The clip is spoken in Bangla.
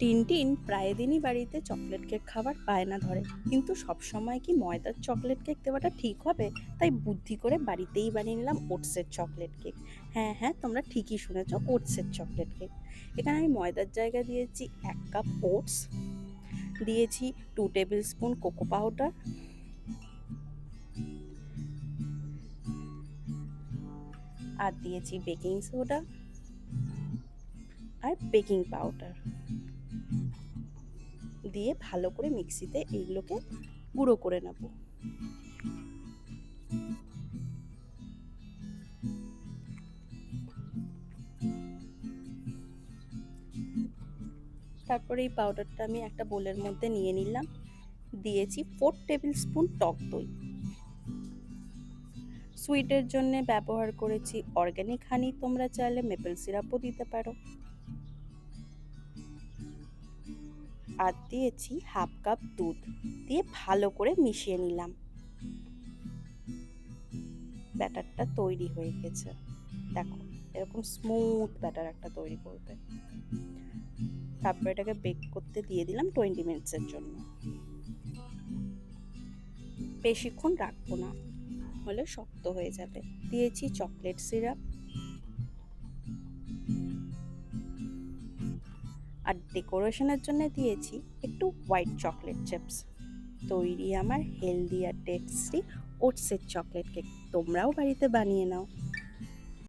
টিনটিন প্রায় দিনই বাড়িতে চকলেট কেক খাবার বায়না ধরে, কিন্তু সব সময় কি ময়দার চকলেট কেক দেওয়াটা ঠিক হবে? তাই বুদ্ধি করে বাড়িতেই বানিয়ে নিলাম ওটসের চকলেট কেক। হ্যাঁ হ্যাঁ, তোমরা ঠিকই শুনেছো, ওটসের চকলেট কেক। এখানে আমি ময়দার জায়গায় দিয়েছি 1 কাপ ওটস, দিয়েছি 2 টেবিল স্পুন কোকো পাউডার, আর দিয়েছি বেকিং সোডা আর বেকিং পাউডার। দিয়ে ভালো করে মিক্সিতে এইগুলোকে গুঁড়ো করে নেবো। তারপরে এই পাউডারটা আমি একটা বোলের মধ্যে নিয়ে নিলাম। দিয়েছি 4 টেবিল স্পুন টক দই। সুইটের জন্য ব্যবহার করেছি অর্গ্যানিক হানি, তোমরা চাইলে মেপল সিরাপও দিতে পারো। আর দিয়েছি 1/2 কাপ দুধ, দিয়ে ভালো করে মিশিয়ে নিলাম। ব্যাটারটা তৈরি হয়ে গেছে, দেখো এরকম স্মুথ ব্যাটার একটা তৈরি করবে। তারপর এটাকে বেক করতে দিয়ে দিলাম 20 মিনিটসের জন্য। বেশিক্ষণ রাখবো না, হলে শক্ত হয়ে যাবে। দিয়েছি চকলেট সিরাপ, আর ডেকোরেশনের জন্য দিয়েছি একটু হোয়াইট চকলেট চিপস। তৈরি আমার হেলদি আর টেস্টি ওটসের চকলেট কেক। তোমরাও বাড়িতে বানিয়ে নাও।